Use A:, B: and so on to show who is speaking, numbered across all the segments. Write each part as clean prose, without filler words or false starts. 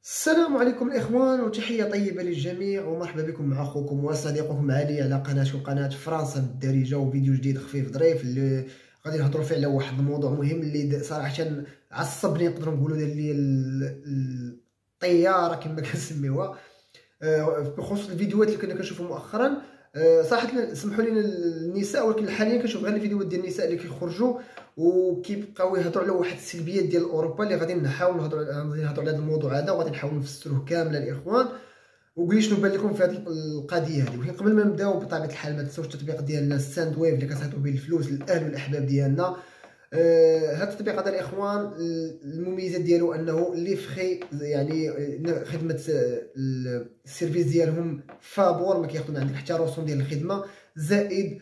A: السلام عليكم الإخوان وتحية طيبة للجميع ومرحبا بكم مع أخوكم وصديقكم علي على قناة فرنسا بالدارجة وفيديو جديد خفيف ظريف اللي غادي نهضروا فيه على واحد الموضوع مهم اللي صراحة عصبني نقدروا نقولوا دار لي الطيارة كما كنسميوها. بخصوص الفيديوهات اللي كنا كنشوفوا مؤخرا. صراحه سمحوا لي النساء، ولكن حاليا كنشوف غير الفيديوهات ديال النساء اللي كيخرجوا وكيبقاو يهضروا على واحد السلبيات ديال اوروبا اللي غادي نحاول نهضروا على هذا الموضوع هذا، وغادي نحاول نفسروه كاملا الاخوان وقولي شنو بان لكم في هذه القضيه هذه. ولكن قبل ما نبداو بطبيعه الحال ما تنساوش التطبيق ديالنا الساند ويف اللي كنصيفطوا به الفلوس للاهل والاحباب ديالنا. هذا التطبيق هذا الاخوان المميزات ديالو انه لي فخي، يعني خدمه السيرفيس ديالهم فابور، ما كياخذوا من عندك حتى رسوم ديال الخدمه، زائد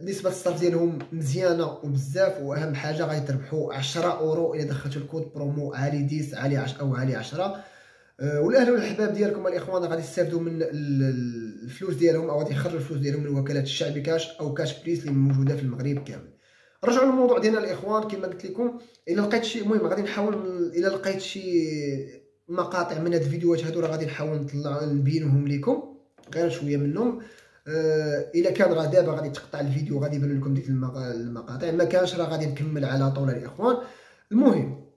A: نسبه الصرف ديالهم مزيانه وبزاف، واهم حاجه غادي تربحوا 10 اورو الا دخلتوا الكود برومو عالي 10 عالي 10 او عالي 10. والاهل والاحباب ديالكم الاخوان غادي يستافدوا من الفلوس ديالهم، او غادي يخرجوا الفلوس ديالهم من وكالات الشعبي كاش او كاش بليس اللي موجوده في المغرب كامل. رجعوا للموضوع ديالنا الاخوان. كما قلت لكم الا لقيت شي، المهم غادي نحاول الا لقيت شي مقاطع من هاد الفيديوهات هادو راه غادي نحاول نبينهم لكم غير شويه منهم. الا كان راه دابا غادي تقطع الفيديو غادي يبان لكم ديك المقاطع، ما كانش راه غادي نكمل على طول الاخوان. المهم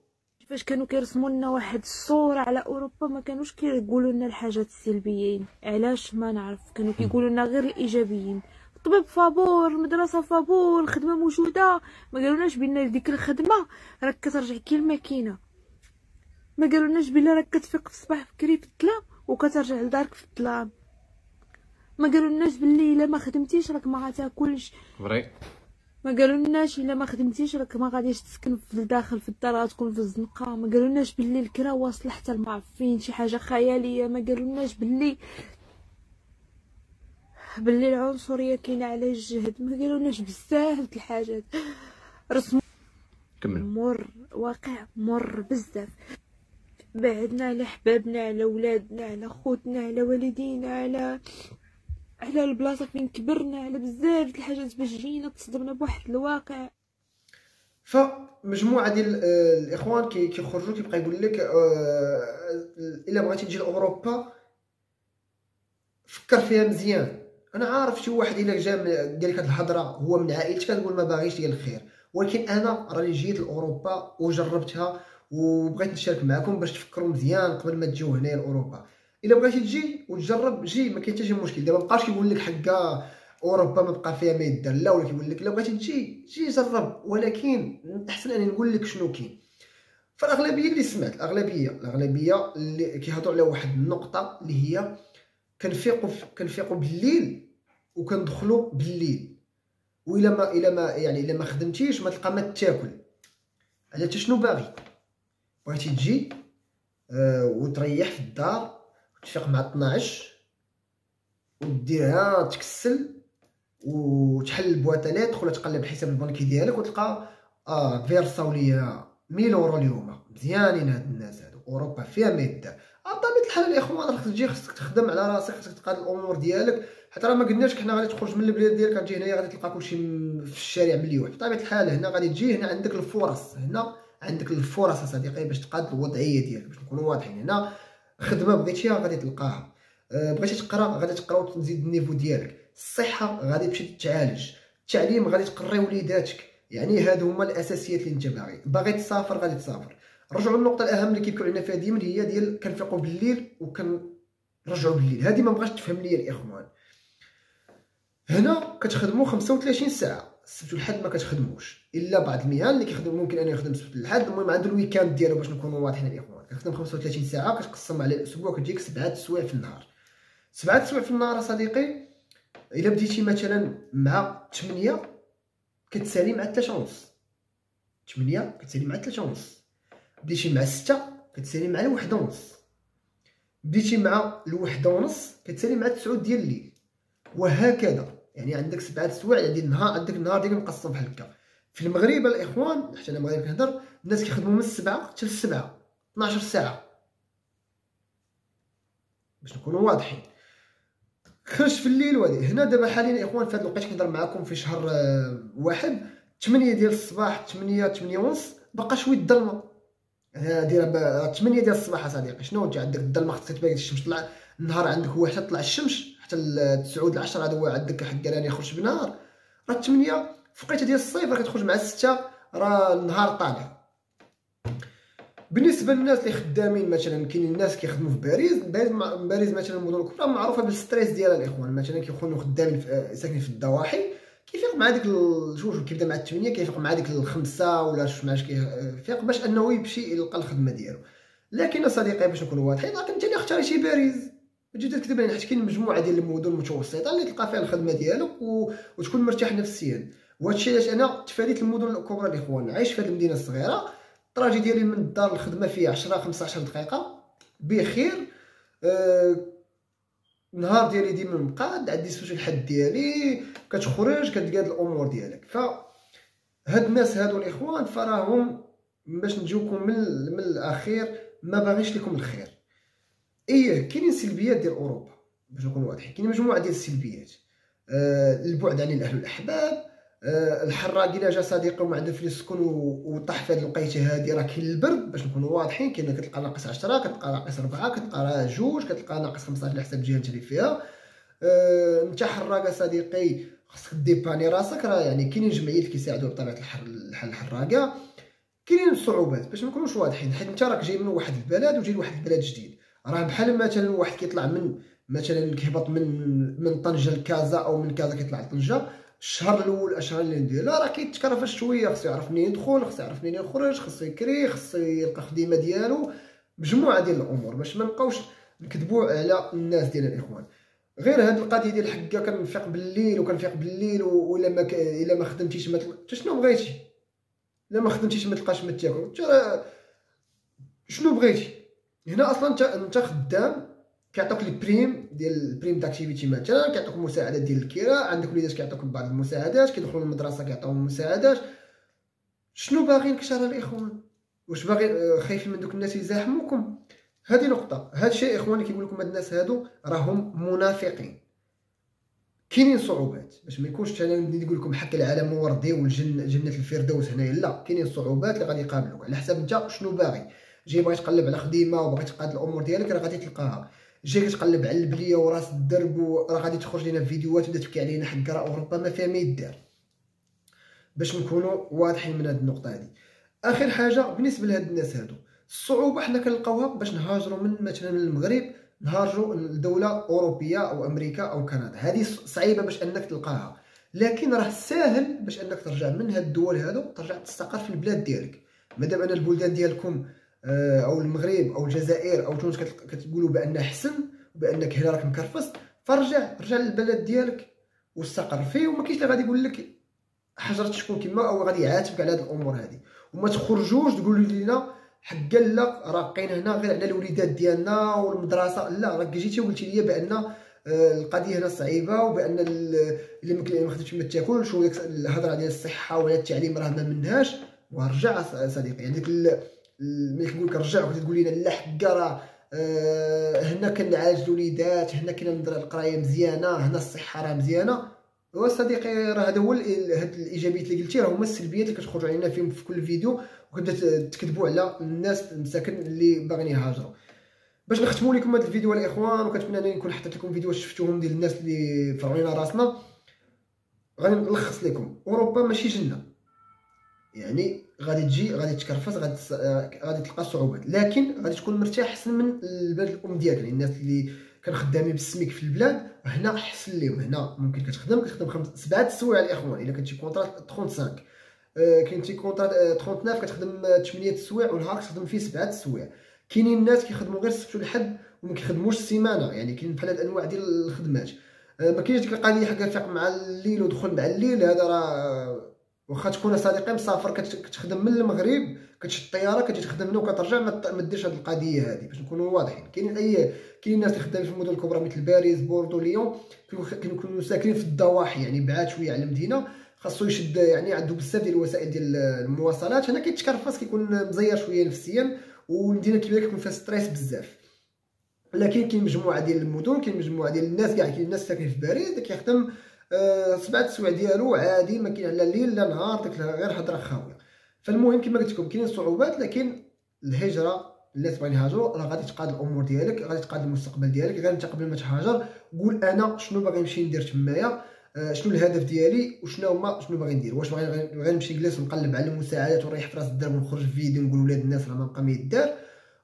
B: فاش كانوا كيرسموا لنا واحد الصوره على اوروبا ما كانوش كيقولوا لنا الحاجات السلبيين، علاش ما نعرف، كانوا كيقولوا لنا غير الايجابيين. الطبيب فابور، المدرسه فابور، الخدمه موجوده، ما قالولناش بان ديك الخدمه راك كترجع كي الماكينه، ما قالولناش بلا راك كتفيق في الصباح بكري في الظلام وكترجع لدارك في الظلام، ما قالولناش بلي الا ما خدمتيش راك ما غتاكلش فري، ما قالولناش الا ما خدمتيش راك ما غاديش تسكن في الداخل في الدار، غتكون في الزنقه، ما قالولناش بلي الكرا واصله حتى المعفين شي حاجه خياليه، ما قالولناش بلي العنصريه كاينه على الجهد، ما قالولناش بزاف د الحاجات. رسموا كمل مر واقع مر بزاف، بعدنا على حبابنا، على ولادنا، على خوتنا، على والدينا، على البلاصه فين كبرنا، على بزاف د الحاجات باش جينا تصدمنا بواحد الواقع.
A: فمجموعه ديال الاخوان كيخرجوا كيبقى يقول لك الا بغيتي تجي لاوروبا فكر فيها مزيان. انا عارف شي واحد الا جا قال لك هاد الهضره هو من عائلتك كتقول ما باغيش ديال الخير، ولكن انا راني جيت لاوروبا وجربتها وبغيت نشارك معكم باش تفكروا مزيان قبل ما تجيو هنايا لاوروبا. الا بغيتي تجي وتجرب جي، ما كاين حتى شي مشكل. دابا مابقاش كيقول لك حكا اوروبا ما بقى فيها ما يدار، لا، ولا كيقول لك الا بغيتي تجي جي جرب، ولكن احسن اني نقول لك شنو كاين. فالاغلبيه اللي سمعت، الاغلبيه اللي كيهضروا على واحد النقطه اللي هي كنفيقوا بالليل وكندخلوا بالليل، الا ما خدمتيش ما تلقى ما تاكل. على حتى شنو بغيتي تجي وتريح في الدار وتفيق مع 12 وديرها تكسل وتحل البواتالات، تدخل تقلب الحساب البنكي ديالك وتلقى فيرصاو ليا 1000 اورو اليوم. مزيانين هاد الناس هادو، اوروبا فيها ما يدار. بطبيعه الحال الاخوان خصك تجي، خصك تخدم على راسك، خصك تقاد الامور ديالك، حتى راه ما قلناش حنا غادي تخرج من البلاد ديالك غتجي هنايا غادي تلقى كلشي في الشارع مليوح. بطبيعه الحال هنا غادي تجي، هنا عندك الفرص، هنا عندك الفرص اصدقائي باش تقاد الوضعيه ديالك، باش نكونوا واضحين. هنا خدمه بغيتيها غادي تلقاها، بغيتي تقرا غادي تقرا وتزيد النيفو ديالك، الصحه غادي تمشي تتعالج، التعليم غادي تقري وليداتك. يعني هادو هما الاساسيات اللي انت باغي تسافر غادي تسافر. رجعوا للنقطه الاهم اللي كيبكيو علينا فيها ديما، هي ديال كنفيقوا بالليل وكنرجعوا بالليل. هذه ما بغاش تفهم ليا الاخوان. هنا كتخدموا 35 ساعه، السبت والحد ما كتخدموش، الا بعض المهن اللي كيخدم ممكن انه يخدم السبت والحد. المهم عنده الويكاند ديالو باش نكونوا واضحين الاخوان. كتخدم 35 ساعه كتقسم على الاسبوع، كتجيك 7 سوايع في النهار. 7 سوايع في النهار صديقي، الا بديتي مثلا مع 8 كتسالي مع 3 ونص، 8 كتسالي مع 3 ونص. بديتي مع 6 كتسالي مع 1 ونص. بديتي مع 1 ونص كتسالي مع 9 ديال الليل، وهكذا. يعني عندك 7 سوايع ديال النهار، عندك النهار ديالك مقسم بحال هكا. في المغرب الاخوان، حتى انا مغربي كنهضر، الناس كيخدموا من 7 حتى ل 7، 12 ساعه باش نكونوا واضحين. خرجت في الليل وهذه. هنا دابا حاليا الاخوان في هذا الوقت كنهضر معكم في شهر واحد، 8 ديال الصباح، 8 ونص باقا شويه الظلمه. دايره 8 ديال الصباح اصاحبي. شنو انت عندك الظلمه، خصك تبان الشمس طلع النهار عندك هو حتى طلع الشمس حتى 9 10 هذا هو عندك حق راني يخرج بالنهار. راه 8 في وقيته ديال الصيف راه كتخرج مع 6 راه النهار طالع. بالنسبه للناس اللي خدامين مثلا كاينين الناس كيخدموا في باريس مثلا المدن الكبرى معروفه بالستريس ديالها الاخوان. مثلا كيكونوا خدامين ساكنين في الضواحي كيفيق مع ديك شوف كيبدا مع 8 كيفيق مع ديك 5 ولا شوف مع كيفيق باش انه يمشي يلقى الخدمه ديالو. لكن اصديقي باش نكونوا واضحين راه انت اللي اختاريتي باريس تجي تكتب علينا، حيت كاين مجموعه ديال المدن المتوسطه اللي تلقى فيها الخدمه ديالك وتكون مرتاح نفسيا. وهذا الشيء علاش انا تفاديت المدن الكبرى الاخوان. عايش في هذه المدينه الصغيره، الطراجي ديالي من الدار للخدمه فيه 10 15 دقيقه بخير. النهار ديالي ديما مقاد، عندي سوشي الحد ديالي، كتخرج كتقاد الامور ديالك. هاد الناس هادو الاخوان فراهم باش نجيوكم من الاخير ما باغيش لكم الخير. كاينين سلبيات ديال اوروبا باش نكونوا واضحين، كاين مجموعه ديال السلبيات. البعد عن الاهل والاحباب، الحراق الا جا صديقي وما عنده فلوس يسكن وطاح في هذه الوقيته هذه راه كاين البرد باش نكونوا واضحين. كاين كتلقى ناقص 10 كتلقى ناقص 4 كتلقى 2 كتلقى ناقص 15 على حسب الجهه اللي فيها. انت حراقه صديقي خاصك ديباني راسك. راه يعني كاينين جمعيات كيساعدوا بطبيعه الحال الحراقه. كاينين صعوبات باش ما نكونوش واضحين، حيت انت راك جاي من واحد البلد وجاي لواحد البلد جديد. راه بحال مثلا واحد كيطلع من مثلا كيهبط من طنجه لكازا او من كازا كيطلع لطنجه، الشهر الاول الاشهر اللي نديرو راه كيتكرفس شويه، خصو يعرف منين يدخل، خصو يعرف منين يخرج، خصو يكري، خصو يلقى خدمه ديالو، مجموعه ديال الامور باش ما نبقاوش نكذبوا على الناس ديال الاخوان. غير هاد القضيه ديال حكا كنفيق بالليل ولا ما الا ما خدمتيش ما انت شنو بغيتي؟ الا ما خدمتيش ما تلقاش ما تاكل، شنو بغيتي؟ هنا اصلا انت خدام كيعطوك البريم ديال البريم داكتيفيتي، مثلا كيعطوك مساعدات ديال الكراء، عندك وليدات كيعطوك بعض المساعدات، كيدخلوا للمدرسه كيعطيوهم مساعدات. شنو باغيين كشرا الاخوان؟ واش باغي خايفين من دوك الناس يزاحموكم؟ هذه نقطه. هذا الشيء اخواني كيقول لكم هاد الناس هادو راهم منافقين. كاينين صعوبات باش ما يكونش انا نقول لكم حق العالم وردي والجنه جنه الفردوس هنايا، لا كاينين صعوبات اللي غادي يقابلوك على حسب انت شنو باغي. جاي باغي تقلب على خديمه وباغي تقاد الامور ديالك راه غادي تلقاها. جاي كتقلب على البليه وراس الدرب وراه غادي تخرج لينا فيديوهات وتبدا تبكي علينا حق راه اوروبا ما فيها ما يدار. باش نكونوا واضحين من هذه النقطه هذه. اخر حاجه بالنسبه لهاد الناس هادو، الصعوبه حنا كنلقاوها باش نهاجروا من مثلا من المغرب نهاجروا لدوله اوروبيه او امريكا او كندا. هذه صعيبه باش انك تلقاها، لكن راه ساهل باش انك ترجع من هاد الدول هادو ترجع تستقر في البلاد ديالك. مادام ان البلدان ديالكم او المغرب او الجزائر او تونس كتقولوا بان احسن وبانك هنا راك مكرفس، رجع للبلد ديالك واستقر فيه. وما كاينش اللي غادي يقول لك حجرت شكون كيما او غادي يعاتبك على هاد الامور هادي. وما تخرجوش تقولوا لينا حقا لا راه بقينا هنا غير على الوليدات ديالنا والمدرسه. لا، راك جيتي وقلتي لي بان القضيه هنا صعيبه وبان اللي ما خدمتش ما تاكلش وداك الهضره ديال الصحه ولا التعليم راه ما منهاش. ورجع صديقي يعني ملي كنقول لك رجع وتقول لنا لا حقا راه هنا كنعالج الوليدات، هنا كاينه القرايه مزيانه، هنا الصحه راه مزيانه. هو صديقي راه هذا هو هاد الايجابيات اللي قلتي راه هما السلبيات اللي كتخرجوا علينا فيهم في كل فيديو وكتبدا تكذبوا على الناس المساكن اللي باغيين يهاجروا. باش نختموا لكم هذا الفيديو الاخوان، وكنتمنى انني نكون حطيت لكم فيديوهات شفتوهم ديال الناس اللي فرعوا لنا راسنا. غادي نلخص لكم، اوروبا ماشي جنه، يعني غادي تجي غادي تكرفس غادي تلقى صعوبات، لكن غادي تكون مرتاح احسن من البلد الام ديالك. يعني الناس اللي كانوا خدامين بالسميك في البلاد هنا احسن لهم. هنا ممكن كتخدم 7 السوايع الاخوان الا كنتي كونطرات 35، كنتي كونطرات 39 كتخدم 8 السوايع ونهار كتخدم فيه 7 السوايع. كاينين الناس كيخدموا غير السبت والحد وما كيخدموش السيمانه، يعني كاين بحال هاد الانواع ديال الخدمات. ما كاينش ديك القضيه حق فيق مع الليل ودخل مع الليل. هذا راه واخا تكون صديقي مسافر كتخدم من المغرب كتشد الطياره كتجي تخدم هنا وكترجع ما ديرش هذه القضيه هذه باش نكونوا واضحين. كاينين الناس اللي خدامين في المدن الكبرى مثل باريس بوردو ليون كيكونوا ساكنين في الضواحي يعني بعاد شويه على المدينه، خاصو يشد يعني عنده بزاف ديال الوسائل ديال المواصلات. هنا كيتكرفس كيكون مزير شويه نفسيا والمدينه الكبيره كيكون فيها ستريس بزاف. لكن كاين مجموعه ديال المدن كاين مجموعه ديال الناس كاع كاين الناس ساكنين في باريس كيخدم 7 السوايع ديالو عادي، ما كاين لا ليل لا نهار، داك غير هضره خاويه. فالمهم كما قلت لكم كاينين صعوبات، لكن الهجره اللي تبغي نهاجروا راه غادي تقاد الامور ديالك، غادي تقاد المستقبل ديالك. غير انت قبل ما تهاجر قول انا شنو باغي نمشي ندير تمايا، شنو الهدف ديالي وشنو هما شنو باغي ندير. واش باغي نمشي نجلس ونقلب على المساعدات ونريح في راس الدرب ونخرج في فيديو نقول ولاد الناس راه ما بقى ما يدار،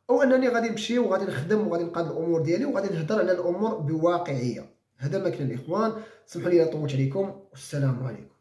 A: او انني غادي نمشي وغادي نخدم وغادي نقاد الامور ديالي وغادي نهضر على الامور بواقعيه. هذا ما كان الاخوان، سمحوا لي طولت عليكم والسلام عليكم.